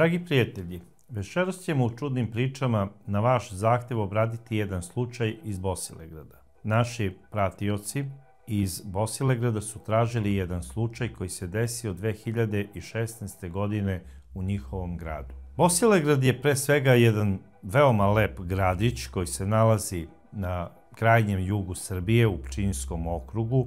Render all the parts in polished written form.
Dragi prijatelji, večeras ćemo u čudnim pričama na vaš zahtev obraditi jedan slučaj iz Bosilegrada. Naši pratioci iz Bosilegrada su tražili jedan slučaj koji se desio 2016. godine u njihovom gradu. Bosilegrad je pre svega jedan veoma lep gradić koji se nalazi na krajnjem jugu Srbije u Pčinjskom okrugu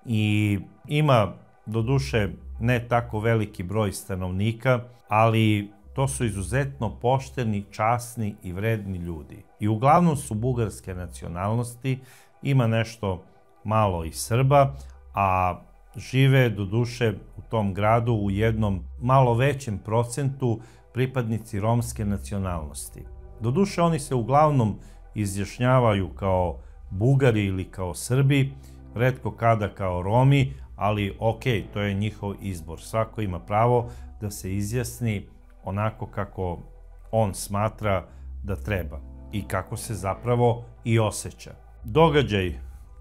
i ima doduše ne tako veliki broj stanovnika, ali to su izuzetno pošteni, časni i vredni ljudi. I uglavnom su bugarske nacionalnosti, ima nešto malo i Srba, a žive doduše u tom gradu u jednom malo većem procentu pripadnici romske nacionalnosti. Doduše oni se uglavnom izjašnjavaju kao Bugari ili kao Srbi, retko kada kao Romi, ali ok, to je njihov izbor. Svako ima pravo da se izjasni onako kako on smatra da treba i kako se zapravo i osjeća. Događaj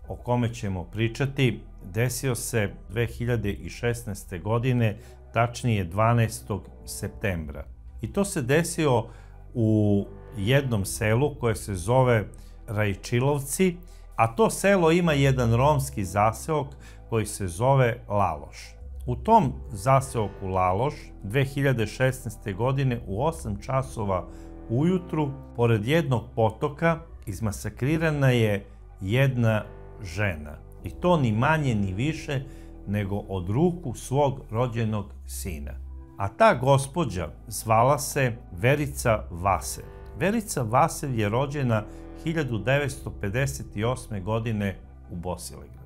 o kome ćemo pričati desio se 2016. godine, tačnije 12. septembra. I to se desio u jednom selu koje se zove Rajčilovci, a to selo ima jedan romski zaseok koji se zove Laloš. U tom zaseoku Laloš 2016. godine u 8 časova ujutru, pored jednog potoka, izmasakrirana je jedna žena. I to ni manje ni više nego od ruku svog rođenog sina. A ta gospođa zvala se Verica Vasev. Verica Vasev je rođena 1958. godine u Bosilegradu.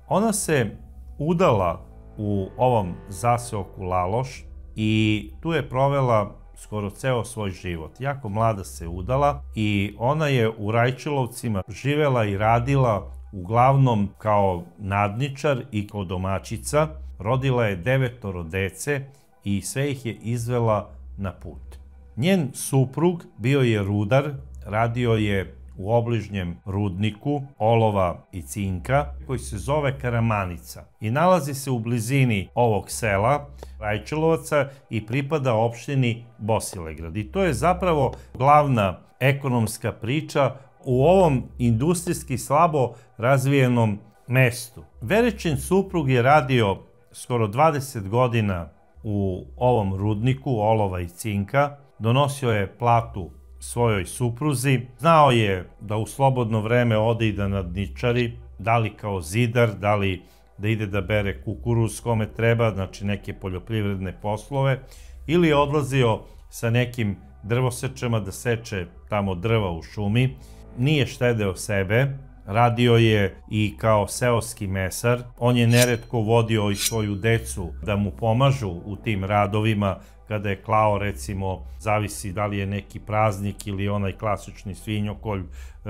Ona se udala u ovom zaseoku Laloš i tu je provela skoro ceo svoj život. Jako mlada se udala i ona je u Rajčilovcima živela i radila uglavnom kao nadničar i kao domaćica. Rodila je 9 dece i sve ih je izvela na put. Njen suprug bio je rudar, radio je u obližnjem rudniku olova i cinka koji se zove Karamanica i nalazi se u blizini ovog sela Rajčilovaca i pripada opštini Bosilegrad. I to je zapravo glavna ekonomska priča u ovom industrijski slabo razvijenom mestu. Veričin suprug je radio skoro 20 godina u ovom rudniku olova i cinka, donosio je platu svojoj supruzi, znao je da u slobodno vreme ode i da nadničari, da li kao zidar, da li da ide da bere kukuruz kome treba, znači neke poljoprivredne poslove, ili je odlazio sa nekim drvosečama da seče tamo drva u šumi. Nije štedeo sebe, radio je i kao seoski mesar. On je neretko vodio i svoju decu da mu pomažu u tim radovima kada je klao, recimo, zavisi da li je neki praznik ili onaj klasični svinjokolj,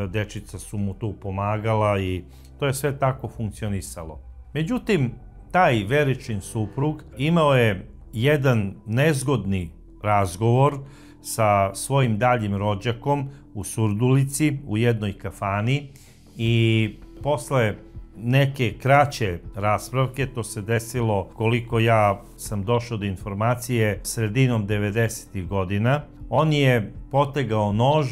dečica su mu tu pomagala i to je sve tako funkcionisalo. Međutim, taj Veričin suprug imao je jedan nezgodni razgovor sa svojim daljim rođakom u Surdulici, u jednoj kafani, i posle neke kraće raspravke, to se desilo, koliko ja sam došao do informacije, sredinom 90. godina, on je potegao nož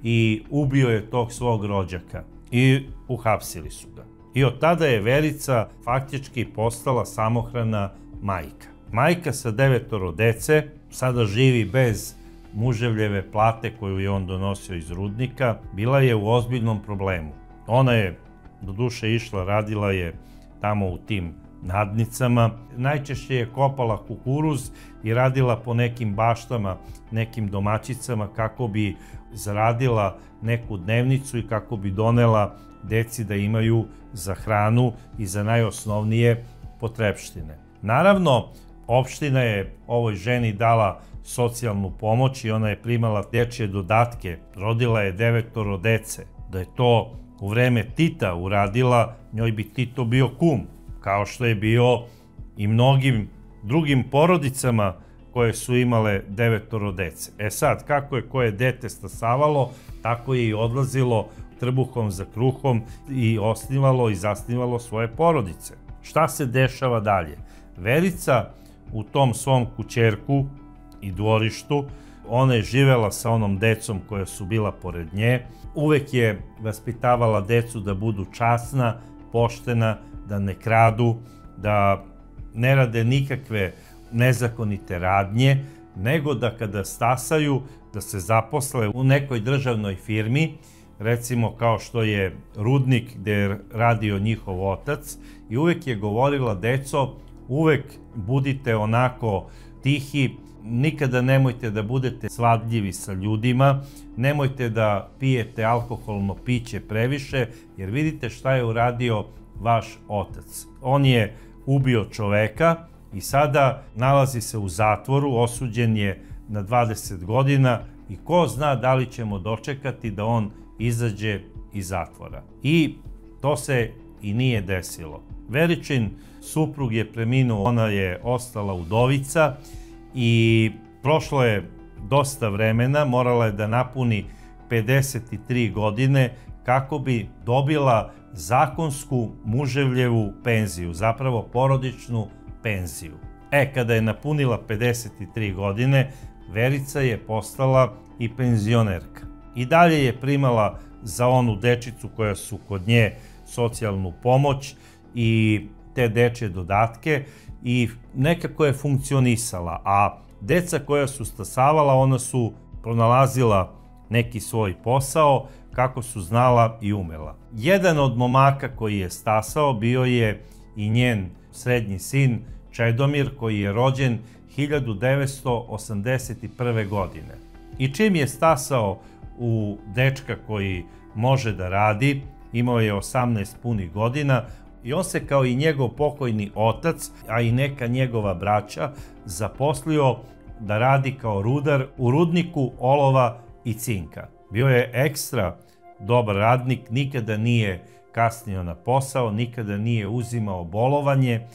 i ubio je tog svog rođaka i uhapsili su ga. I od tada je Verica faktički postala samohrana majka. Majka sa 9 dece, sada živi bez muževljeve plate koju je on donosio iz rudnika, bila je u ozbiljnom problemu. Ona je doduše išla, radila je tamo u tim nadnicama. Najčešće je kopala kukuruz i radila po nekim baštama, nekim domaćicama kako bi zaradila neku dnevnicu i kako bi donela deci da imaju za hranu i za najosnovnije potrepštine. Naravno, opština je ovoj ženi dala socijalnu pomoć i ona je primala dečje dodatke. Rodila je 9 dece. Da je to u vreme Tita uradila, njoj bi Tito bio kum, kao što je bio i mnogim drugim porodicama koje su imale 9 dece. E sad, kako je koje dete stasavalo, tako je i odlazilo trbuhom za kruhom i osnivalo i zasnivalo svoje porodice. Šta se dešava dalje? Verica u tom svom kućerku i dvorištu. Ona je živela sa onom decom koja su bila pored nje. Uvek je vaspitavala decu da budu časna, poštena, da ne kradu, da ne rade nikakve nezakonite radnje, nego da kada stasaju, da se zaposle u nekoj državnoj firmi, recimo kao što je rudnik gde je radio njihov otac, i uvek je govorila: deco, uvek budite onako tihi, nikada nemojte da budete svadljivi sa ljudima, nemojte da pijete alkoholno piće previše, jer vidite šta je uradio vaš otac. On je ubio čoveka i sada nalazi se u zatvoru, osuđen je na 20 godina i ko zna da li ćemo dočekati da on izađe iz zatvora. I to se i nije desilo. Veričin suprug je preminuo, ona je ostala udovica i prošlo je dosta vremena, morala je da napuni 53 godine kako bi dobila zakonsku muževljevu penziju, zapravo porodičnu penziju. Kada je napunila 53 godine, Verica je postala i penzionerka. I dalje je primala za onu dečicu koja su kod nje socijalnu pomoć i te dečje dodatke i nekako je funkcionisala, a deca koja su stasavala, ona su pronalazila neki svoj posao kako su znala i umela. Jedan od momaka koji je stasao bio je i njen srednji sin Čedomir, koji je rođen 1981. godine. I čim je stasao u dečka koji može da radi, imao je 18 punih godina, i on se kao i njegov pokojni otac, a i neka njegova braća, zaposlio da radi kao rudar u rudniku olova i cinka. Bio je ekstra dobar radnik, nikada nije kasnio na posao, nikada nije uzimao bolovanje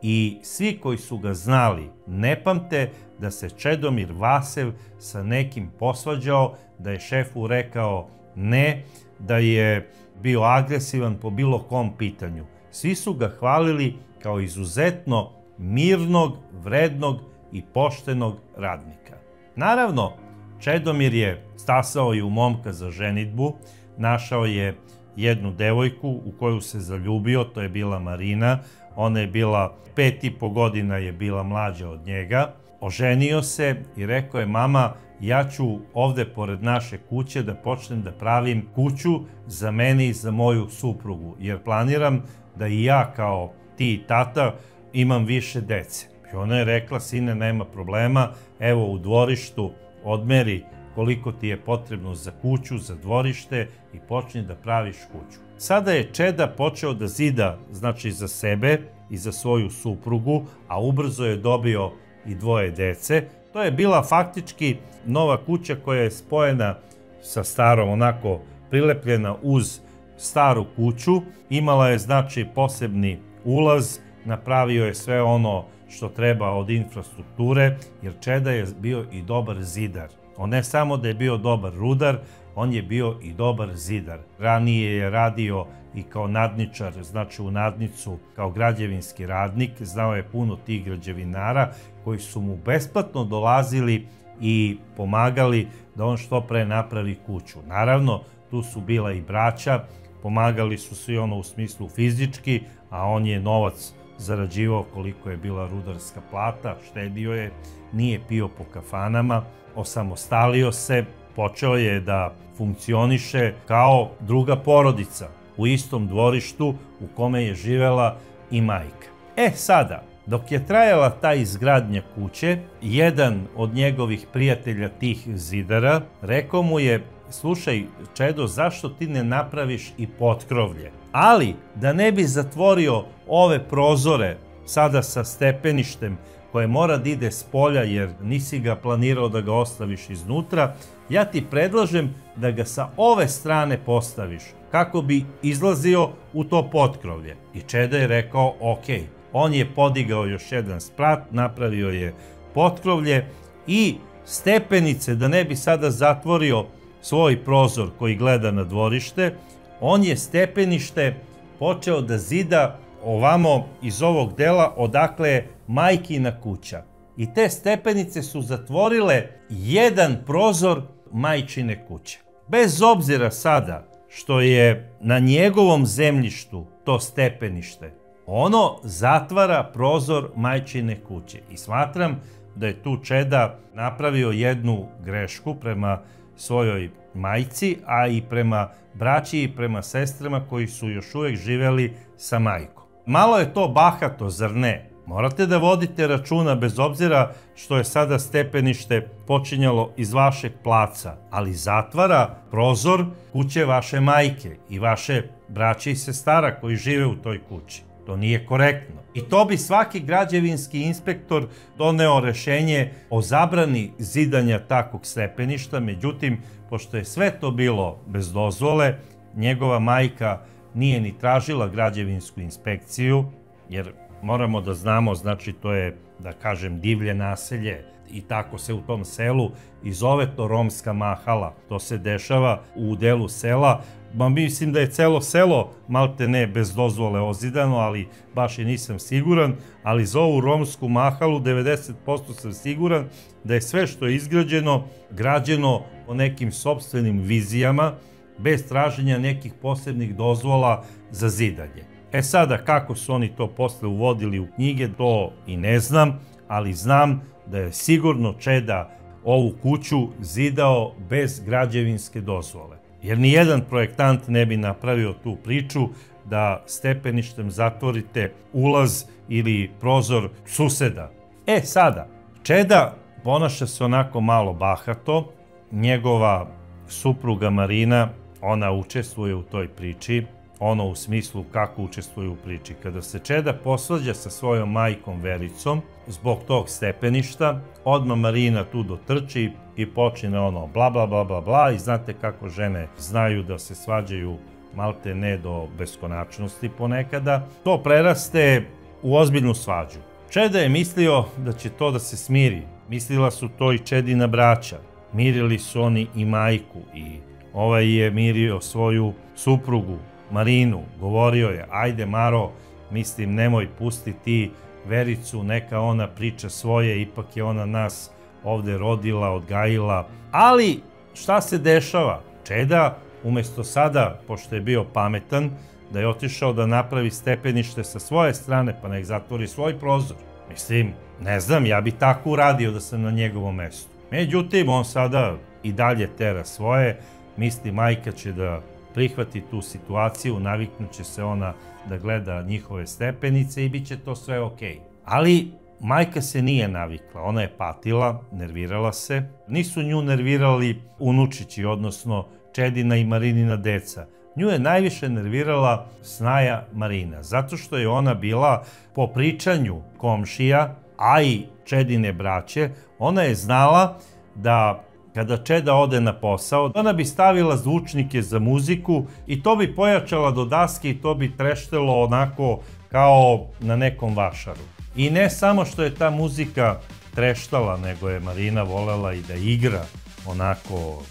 i svi koji su ga znali ne pamte da se Čedomir Vasev sa nekim posvađao, da je šefu rekao ne, da je bio agresivan po bilo kom pitanju. Svi su ga hvalili kao izuzetno mirnog, vrednog i poštenog radnika. Naravno, Čedomir je stasao i u momka za ženidbu, našao je jednu devojku u koju se zaljubio, to je bila Marina, ona je bila 5,5 godina je bila mlađa od njega, oženio se i rekao je: mama, ja ću ovde pored naše kuće da počnem da pravim kuću za mene i za moju suprugu, jer planiram da i ja kao ti i tata imam više dece. I ona je rekla: sine, nema problema, evo u dvorištu odmeri koliko ti je potrebno za kuću, za dvorište i počni da praviš kuću. Sada je Čeda počeo da zida, znači za sebe i za svoju suprugu, a ubrzo je dobio i 2 dece. To je bila faktički nova kuća koja je spojena sa starom, onako prilepljena uz staru kuću. Imala je znači posebni ulaz, napravio je sve ono što treba od infrastrukture, jer Čeda je bio i dobar zidar. On ne samo da je bio dobar rudar, on je bio i dobar zidar. Ranije je radio i kao nadničar, znači u nadnicu kao građevinski radnik, znao je puno tih građevinara koji su mu besplatno dolazili i pomagali da on što pre napravi kuću. Naravno, tu su bila i braća, pomagali su svi ono u smislu fizički, a on je novac zarađivao koliko je bila rudarska plata, štedio je, nije pio po kafanama, osamostalio se, počeo je da funkcioniše kao druga porodica u istom dvorištu u kome je živela i majka. Sada, dok je trajala ta izgradnja kuće, jedan od njegovih prijatelja tih zidara rekao mu je: slušaj, Čedo, zašto ti ne napraviš i potkrovlje? Ali, da ne bi zatvorio ove prozore sada sa stepeništem koje mora da ide s polja jer nisi ga planirao da ga ostaviš iznutra, ja ti predlažem da ga sa ove strane postaviš kako bi izlazio u to potkrovlje. I Čeda je rekao ok. On je podigao još jedan sprat, napravio je potkrovlje i stepenice, da ne bi sada zatvorio svoj prozor koji gleda na dvorište, on je stepenište počeo da zida ovamo iz ovog dela odakle je majkina kuća. i te stepenice su zatvorile jedan prozor majčine kuće. Bez obzira sada što je na njegovom zemljištu to stepenište, ono zatvara prozor majčine kuće i smatram da je tu Čeda napravio jednu grešku prema svojoj majci, a i prema braći i prema sestrama koji su još uvijek živjeli sa majkom. Malo je to bahato, zar ne? Morate da vodite računa, bez obzira što je sada stepenište počinjalo iz vašeg placa, ali zatvara prozor kuće vaše majke i vaše braće i sestara koji žive u toj kući. To nije korektno. I to bi svaki građevinski inspektor doneo rešenje o zabrani zidanja takvog stepeništa, međutim, pošto je sve to bilo bez dozvole, njegova majka nije ni tražila građevinsku inspekciju, jer moramo da znamo, znači to je, da kažem, divlje naselje i tako se u tom selu i zove to Romska mahala. To se dešava u delu sela, mislim da je celo selo malte ne bez dozvole ozidano, ali baš i nisam siguran, ali za ovu Romsku mahalu 90% sam siguran da je sve što je izgrađeno, građeno po nekim sopstvenim vizijama, bez traženja nekih posebnih dozvola za zidanje. E sada, kako su oni to posle uvodili u knjige, to i ne znam, ali znam da je sigurno Čeda ovu kuću zidao bez građevinske dozvole. Jer nijedan projektant ne bi napravio tu priču da stepeništem zatvorite ulaz ili prozor suseda. E sada, Čeda ponaša se onako malo bahato, njegova supruga Marina, ona učestvuje u toj priči, ono u smislu kako učestvuje u priči. Kada se Čeda posvađa sa svojom majkom Vericom zbog tog stepeništa, odmah Marina tu dotrči i počne ono bla bla bla bla bla i znate kako žene znaju da se svađaju malte ne do beskonačnosti ponekada. To preraste u ozbiljnu svađu. Čeda je mislio da će to da se smiri. Mislila su to i Čedina braća. Mirili su oni i majku i ovaj je mirio svoju suprugu Marinu, govorio je, ajde Maro, mislim, nemoj pusti ti Vericu, neka ona priča svoje, ipak je ona nas ovde rodila, odgajila. Ali šta se dešava? Čeda, umesto sada, pošto je bio pametan, da je otišao da napravi stepenište sa svoje strane, pa nek zatvori svoj prozor. Mislim, ne znam, ja bi tako uradio da sam na njegovom mestu. Međutim, on sada i dalje tera svoje, misli majka će da prihvati tu situaciju, naviknuće se ona da gleda njihove stepenice i bit će to sve okej. Ali majka se nije navikla, ona je patila, nervirala se. Nisu nju nervirali unučići, odnosno Čedina i Marinina deca. Nju je najviše nervirala snaja Marina, zato što je ona bila, po pričanju komšija, a i Čedine braće, ona je znala da kada Čeda ode na posao, ona bi stavila zvučnike za muziku i to bi pojačala do daske i to bi treštelo onako kao na nekom vašaru. I ne samo što je ta muzika treštala, nego je Marina volela i da igra onako,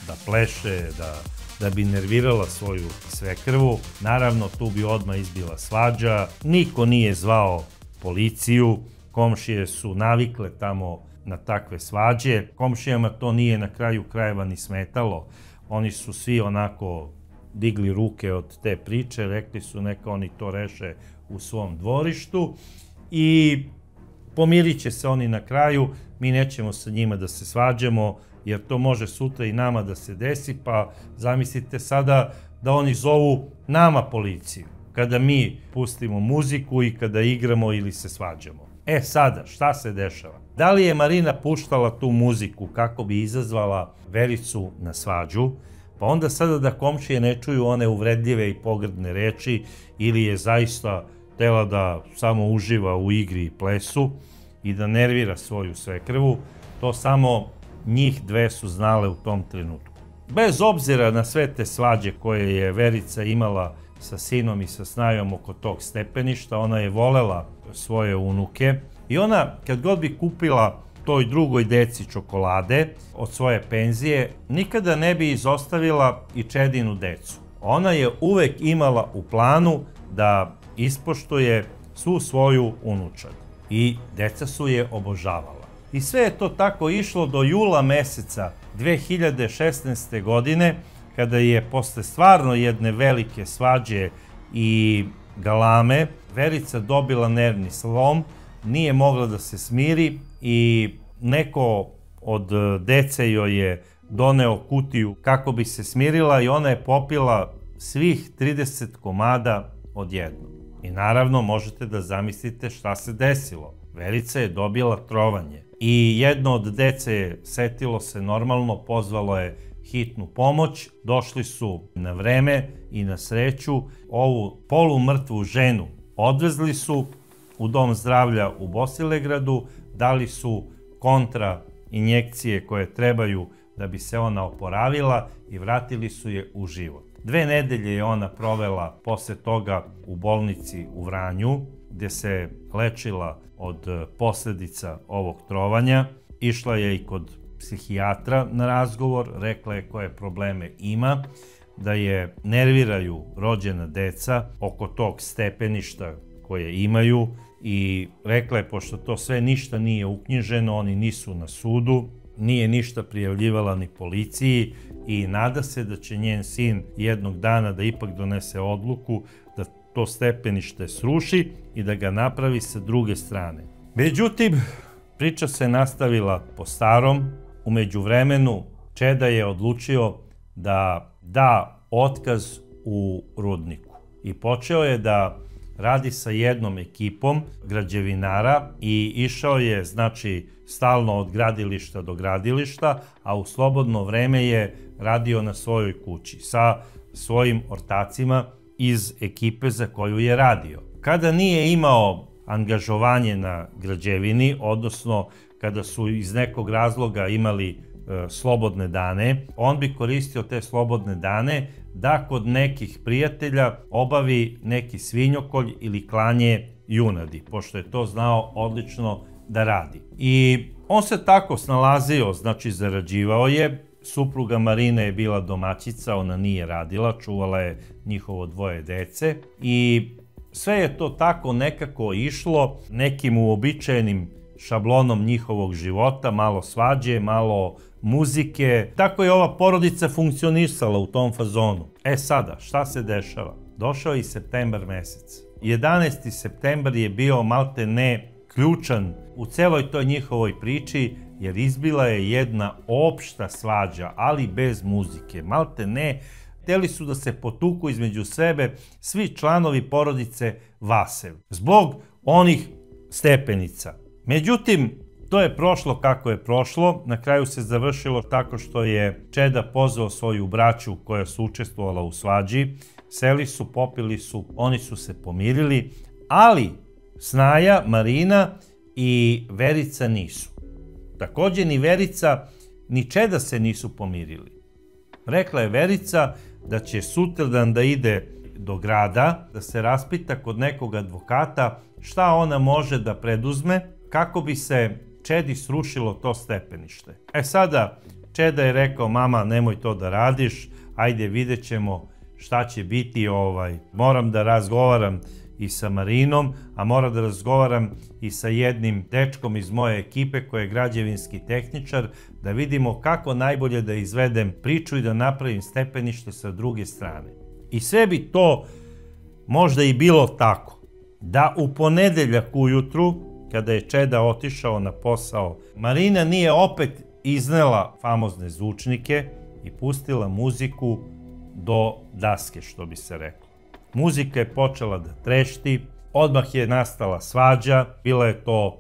da pleše, da bi nervirala svoju svekrvu. Naravno, tu bi odmah izbila svađa, niko nije zvao policiju, komšije su navikle tamo na takve svađe. Komšijama to nije na kraju krajeva ni smetalo. Oni su svi onako digli ruke od te priče, rekli su neka oni to reše u svom dvorištu i pomirit će se oni na kraju, mi nećemo sa njima da se svađamo, jer to može sutra i nama da se desi, pa zamislite sada da oni zovu nama policiju, kada mi pustimo muziku i kada igramo ili se svađamo. E sada, šta se dešava? Da li je Marina puštala tu muziku kako bi izazvala Vericu na svađu, pa onda sada da komšije ne čuju one uvredljive i pogrdne reči, ili je zaista htela da samo uživa u igri i plesu i da nervira svoju svekrvu, to samo njih dve su znale u tom trenutku. Bez obzira na sve te svađe koje je Verica imala sa sinom i sa snajom oko tog stepeništa, ona je volela svoje unuke i ona, kad god bi kupila toj drugoj deci čokolade od svoje penzije, nikada ne bi izostavila i Čedinu decu. Ona je uvek imala u planu da ispoštuje svu svoju unučad i deca su je obožavala. I sve je to tako išlo do jula meseca 2016. godine, kada je posle stvarno jedne velike svađe i galame Verica dobila nervni slom, nije mogla da se smiri i neko od dece joj je doneo kutiju kako bi se smirila i ona je popila svih 30 komada odjednom. I naravno možete da zamislite šta se desilo. Verica je dobila trovanje i jedno od dece je setilo se normalno, pozvalo je hitnu pomoć, došli su na vreme i na sreću ovu polumrtvu ženu odvezli su u dom zdravlja u Bosilegradu, dali su kontra injekcije koje trebaju da bi se ona oporavila i vratili su je u život. 2 nedelje je ona provela posle toga u bolnici u Vranju, gde se lečila od posledica ovog trovanja. Išla je i kod psihijatra na razgovor, rekla je koje probleme ima, da je nerviraju rođena deca oko tog stepeništa koje imaju i rekla je, pošto to sve ništa nije uknjiženo, oni nisu na sudu, nije ništa prijavljivala ni policiji i nada se da će njen sin jednog dana da ipak donese odluku da to stepenište sruši i da ga napravi sa druge strane. Međutim, priča se nastavila po starom. U međuvremenu Čeda je odlučio da da otkaz u rudniku i počeo je da radi sa jednom ekipom građevinara i išao je, znači, stalno od gradilišta do gradilišta, a u slobodno vreme je radio na svojoj kući sa svojim ortacima iz ekipe za koju je radio. Kada nije imao angažovanje na građevini, odnosno kada su iz nekog razloga imali slobodne dane, on bi koristio te slobodne dane da kod nekih prijatelja obavi neki svinjokolj ili klanje junadi, pošto je to znao odlično da radi. I on se tako snalazio, znači zarađivao je. Supruga Marina je bila domaćica, ona nije radila, čuvala je njihovo 2 dece i sve je to tako nekako išlo nekim uobičajenim šablonom njihovog života, malo svađe, malo muzike. Tako je ova porodica funkcionisala u tom fazonu. E sada, šta se dešava? Došao je i septembar mesec. 11. septembar je bio malte ne ključan u celoj toj njihovoj priči, jer izbila je jedna opšta svađa, ali bez muzike. Malte ne, hteli su da se potuku između sebe svi članovi porodice Vasev, zbog onih stepenica. Međutim, to je prošlo kako je prošlo. Na kraju se završilo tako što je Čeda pozvao svoju braću koja su učestvovala u svađi. Seli su, popili su, oni su se pomirili, ali Snaja, Marina i Verica nisu. Takođe ni Verica ni Čeda se nisu pomirili. Rekla je Verica da će sutradan da ide do grada, da se raspita kod nekog advokata šta ona može da preduzme kako bi se Čedi srušilo to stepenište. E sada, Čeda je rekao, mama, nemoj to da radiš, ajde vidjet ćemo šta će biti, moram da razgovaram i sa Marinom, a moram da razgovaram i sa jednim dečkom iz moje ekipe koji je građevinski tehničar, da vidimo kako najbolje da izvedem priču i da napravim stepenište sa druge strane. I sve bi to možda i bilo tako, da u ponedeljak ujutru, kada je Čeda otišao na posao, Marina nije opet iznela famozne zvučnike i pustila muziku do daske, što bi se reklo. Muzika je počela da trešti, odmah je nastala svađa, bila je to,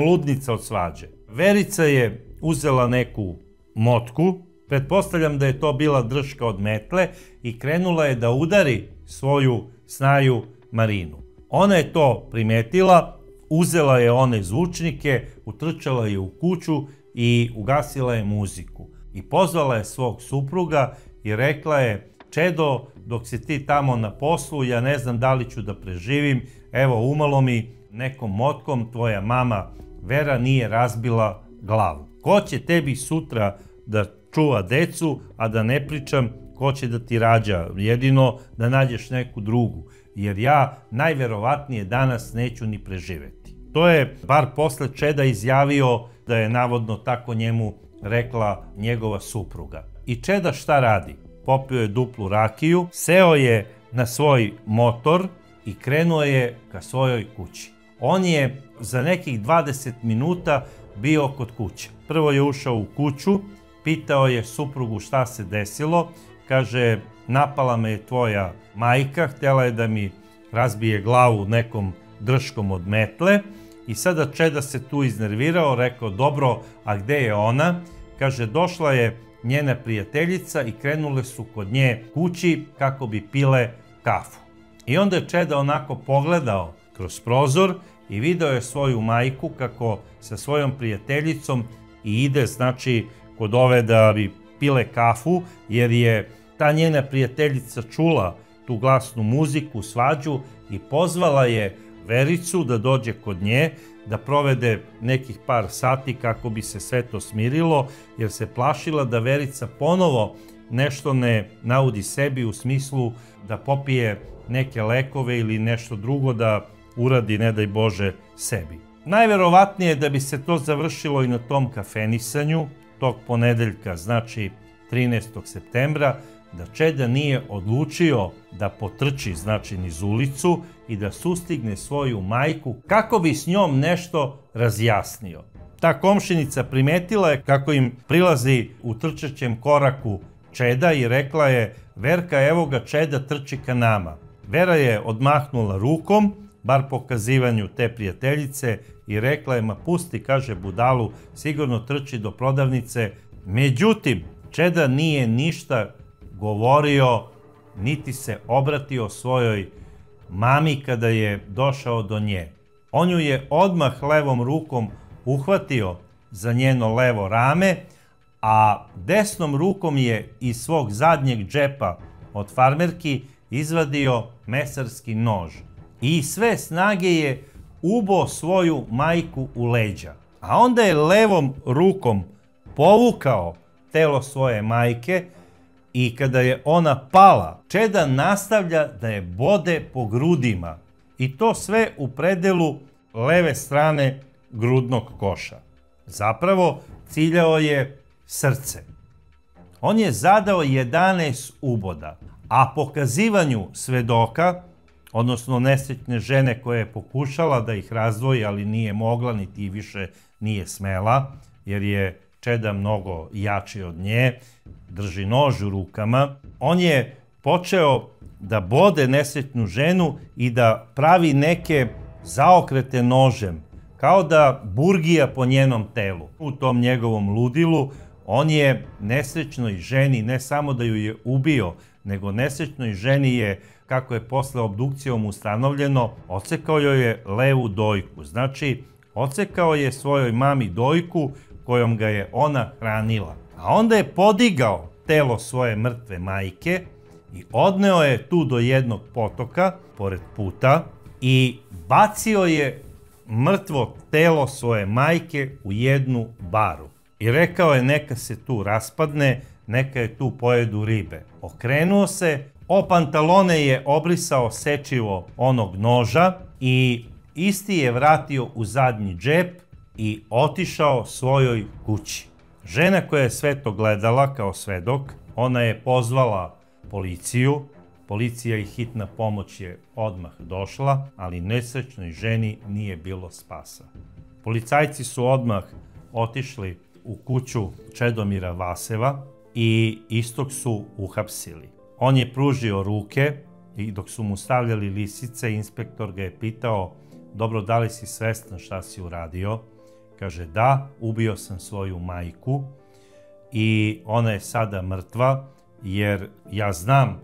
ludnica od svađe. Verica je uzela neku motku, pretpostavljam da je to bila drška od metle i krenula je da udari svoju Snaju Marinu. Ona je to primetila, uzela je one zvučnike, utrčala je u kuću i ugasila je muziku. I pozvala je svog supruga i rekla je, Čedo, dok si ti tamo na poslu, ja ne znam da li ću da preživim, evo umalo mi nekom motkom tvoja mama Vera nije razbila glavu. Ko će tebi sutra da čuva decu, a da ne pričam ko će da ti rađa, jedino da nađeš neku drugu, jer ja najverovatnije danas neću ni preživeti. To je bar posle Čeda izjavio da je navodno tako njemu rekla njegova supruga. I Čeda šta radi? Popio je duplu rakiju, seo je na svoj motor i krenuo je ka svojoj kući. On je za nekih 20 minuta bio kod kuće. Prvo je ušao u kuću, pitao je suprugu šta se desilo, kaže napala me je tvoja majka, htjela je da mi razbije glavu nekom drškom od metle i sada Čeda se tu iznervirao, rekao dobro, a gde je ona? Kaže došla je njena prijateljica i krenule su kod nje kući kako bi pile kafu. I onda je Čeda onako pogledao kroz prozor i video je svoju majku kako sa svojom prijateljicom i ide znači kod ove da bi pile kafu, jer je ta njena prijateljica čula tu glasnu muziku, svađu i pozvala je Vericu da dođe kod nje, da provede nekih par sati kako bi se sve to smirilo, jer se plašila da Verica ponovo nešto ne naudi sebi u smislu da popije neke lekove ili nešto drugo da uradi, ne daj Bože, sebi. Najverovatnije je da bi se to završilo i na tom kafenisanju tog ponedeljka, znači 13. septembra, da Čeda nije odlučio da potrči znači niz ulicu i da sustigne svoju majku kako bi s njom nešto razjasnio. Ta komšinica primetila je kako im prilazi u trčećem koraku Čeda i rekla je Verka, evo ga Čeda trči ka nama. Vera je odmahnula rukom, bar pokazivanju te prijateljice, i rekla je ma pusti, kaže budalu, sigurno trči do prodavnice. Međutim, Čeda nije ništa govorio, niti se obratio svojoj mami kada je došao do nje. On ju je odmah levom rukom uhvatio za njeno levo rame, a desnom rukom je iz svog zadnjeg džepa od farmerki izvadio mesarski nož i sve snage je ubo svoju majku u leđa. A onda je levom rukom povukao telo svoje majke i kada je ona pala, Čeda nastavlja da je bode po grudima i to sve u predelu leve strane grudnog koša. Zapravo ciljao je srce. On je zadao 11 uboda, a pokazivanju svedoka, odnosno nesretne žene koja je pokušala da ih razdvoji, ali nije mogla, niti više nije smela, jer je Čeda mnogo jači od nje, drži nož u rukama. On je počeo da bode nesretnu ženu i da pravi neke zaokrete nožem, kao da burgija po njenom telu. U tom njegovom ludilu on je nesrećnoj ženi ne samo da ju je ubio, nego nesrećnoj ženi je, kako je posle obdukcijom ustanovljeno, odsekao joj je levu dojku. Znači, odsekao je svojoj mami dojku kojom ga je ona hranila. A onda je podigao telo svoje mrtve majke i odneo je tu do jednog potoka, pored puta, i bacio je mrtvo telo svoje majke u jednu baru. I rekao je neka se tu raspadne, neka je tu pojedu ribe. Okrenuo se, o pantalone je obrisao sečivo onog noža i isti je vratio u zadnji džep i otišao svojoj kući. Žena koja je sve to gledala kao svedok, ona je pozvala policiju. Policija i hitna pomoć je odmah došla, ali nesrećnoj ženi nije bilo spasa. Policajci su odmah otišli u kuću Čedomira Vaseva i istog su uhapsili. On je pružio ruke i dok su mu stavljali lisice, inspektor ga je pitao, dobro, da li si svestan šta si uradio? Kaže, da, ubio sam svoju majku i ona je sada mrtva, jer ja znam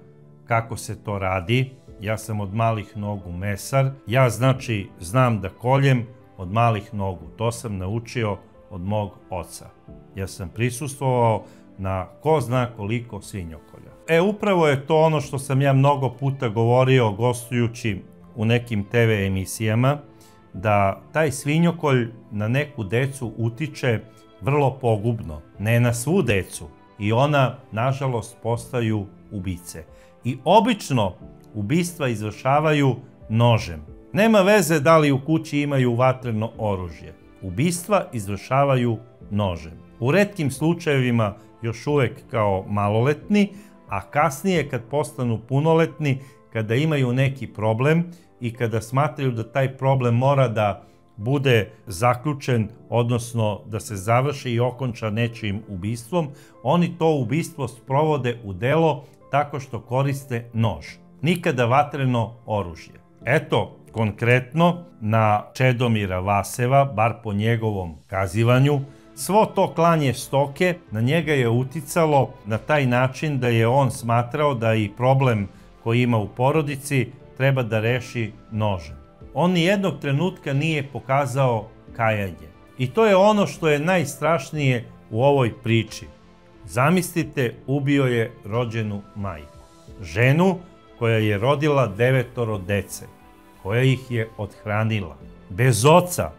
kako se to radi. Ja sam od malih nogu mesar. Ja znači znam da koljem od malih nogu. To sam naučio od mog oca. Ja sam prisustvovao na ko zna koliko svinjokolja. Upravo je to ono što sam ja mnogo puta govorio gostujući u nekim TV emisijama, da taj svinjokolj na neku decu utiče vrlo pogubno. Ne na svu decu. I ona, nažalost, postaju ubice. I obično ubistva izvršavaju nožem. Nema veze da li u kući imaju vatreno oružje. ubistva izvršavaju nožem. U retkim slučajevima još uvek kao maloletni, a kasnije kad postanu punoletni, kada imaju neki problem i kada smatraju da taj problem mora da bude zaključen, odnosno da se završi i okonča nečijim ubistvom, oni to ubistvo sprovode u delo tako što koriste nož. Nikada vatreno oružje. Eto, konkretno na Čedomira Vaseva, bar po njegovom kazivanju, svo to klanje stoke na njega je uticalo na taj način da je on smatrao da i problem koji ima u porodici treba da reši nožem. On ni jednog trenutka nije pokazao kajanje. I to je ono što je najstrašnije u ovoj priči. Zamislite, ubio je rođenu majku. Ženu koja je rodila 9 dece, koja ih je othranila. Bez oca,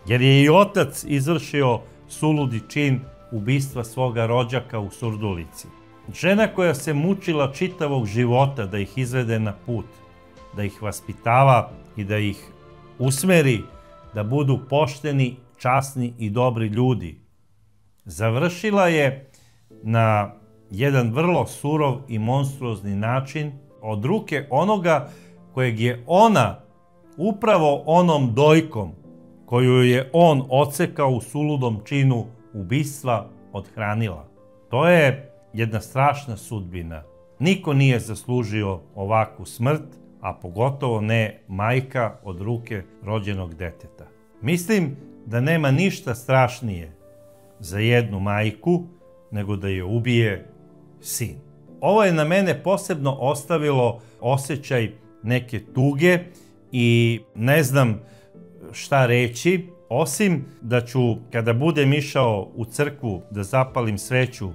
jer je i otac izvršio suludi čin ubistva svoga rođaka u Surdulici. Žena koja se mučila čitavog života da ih izvede na put, da ih vaspitava i da ih usmeri da budu pošteni, časni i dobri ljudi. Završila je na jedan vrlo surov i monstruozni način od ruke onoga kojeg je ona upravo onom dojkom koju je on odsekao u suludom činu ubistva othranila. To je jedna strašna sudbina. Niko nije zaslužio ovakvu smrt, a pogotovo ne majka od ruke rođenog deteta. Mislim da nema ništa strašnije za jednu majku nego da je ubije sin. Ovo je na mene posebno ostavilo osjećaj neke tuge i ne znam šta reći, osim da ću, kada budem išao u crkvu da zapalim sveću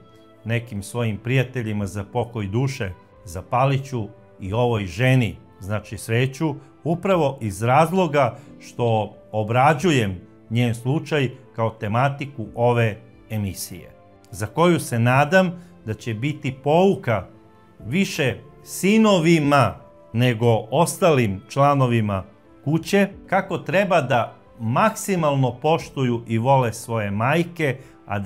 nekim svojim prijateljima za pokoj duše, zapalit ću i ovoj ženi, znači sveću, upravo iz razloga što obrađujem njen slučaj kao tematiku ove emisije, za koju se nadam da će biti pouka više sinovima nego ostalim članovima kuće, kako treba da maksimalno poštuju i vole svoje majke, a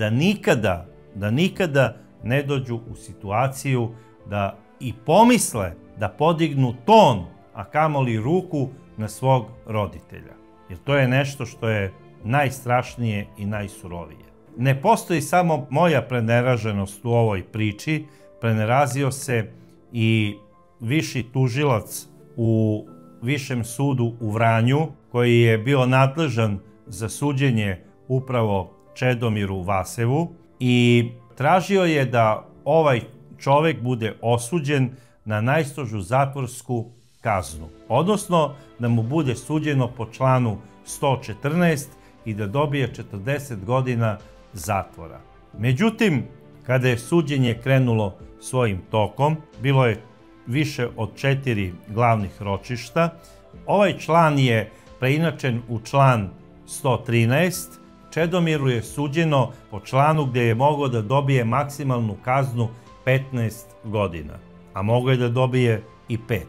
da nikada ne dođu u situaciju da i pomisle da podignu ton, a kamoli ruku na svog roditelja. Jer to je nešto što je najstrašnije i najsurovije. Ne postoji samo moja preneraženost u ovoj priči, prenerazio se i viši tužilac u Višem sudu u Vranju, koji je bio nadležan za suđenje upravo Čedomiru Vasevu i tražio je da ovaj čovek bude osuđen na najstrožu zatvorsku kaznu, odnosno da mu bude suđeno po članu 114 i da dobije 40 godina zatvora. Međutim, kada je suđenje krenulo svojim tokom, bilo je više od 4 glavnih ročišta. Ovaj član je preinačen u član 113. Čedomiru je suđeno po članu gdje je mogao da dobije maksimalnu kaznu 15 godina, a mogao je da dobije i 5.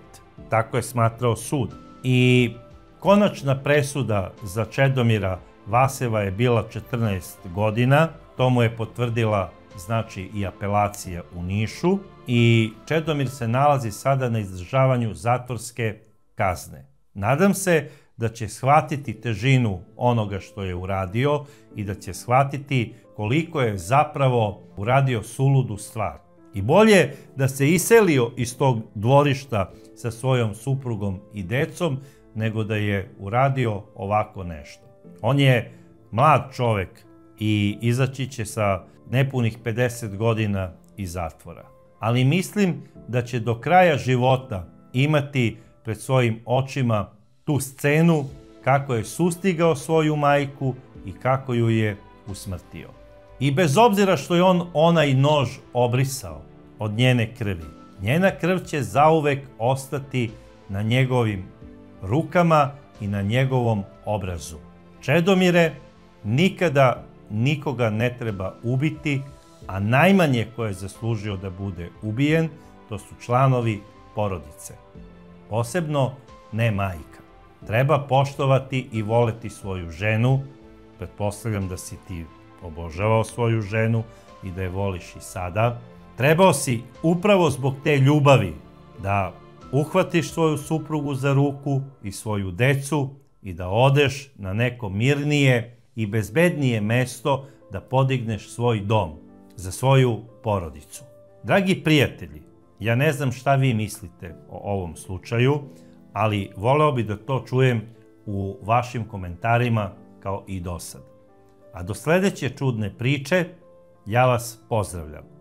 Tako je smatrao sud. I konačna presuda za Čedomira Vaseva je bila 14 godina. To mu je potvrdila znači i apelacija u Nišu i Čedomir se nalazi sada na izdržavanju zatvorske kazne. Nadam se da će shvatiti težinu onoga što je uradio i da će shvatiti koliko je zapravo uradio suludu stvar. I bolje da se iselio iz tog dvorišta sa svojom suprugom i decom, nego da je uradio ovako nešto. On je mlad čovek i izaći će sa nepunih 50 godina iz zatvora. Ali mislim da će do kraja života imati pred svojim očima tu scenu kako je sustigao svoju majku i kako ju je usmrtio. I bez obzira što je on onaj nož obrisao od njene krvi, njena krv će zauvek ostati na njegovim rukama i na njegovom obrazu. Čedomire, nikada nikoga ne treba ubiti, a najmanje ko je zaslužio da bude ubijen, to su članovi porodice. Posebno ne majka. Treba poštovati i voleti svoju ženu, pretpostavljam da si ti obožavao svoju ženu i da je voliš i sada, trebao si upravo zbog te ljubavi da uhvatiš svoju suprugu za ruku i svoju decu i da odeš na neko mirnije i bezbednije mesto da podigneš svoj dom za svoju porodicu. Dragi prijatelji, ja ne znam šta vi mislite o ovom slučaju, ali voleo bi da to čujem u vašim komentarima kao i do sad. A do sledeće čudne priče, ja vas pozdravljam.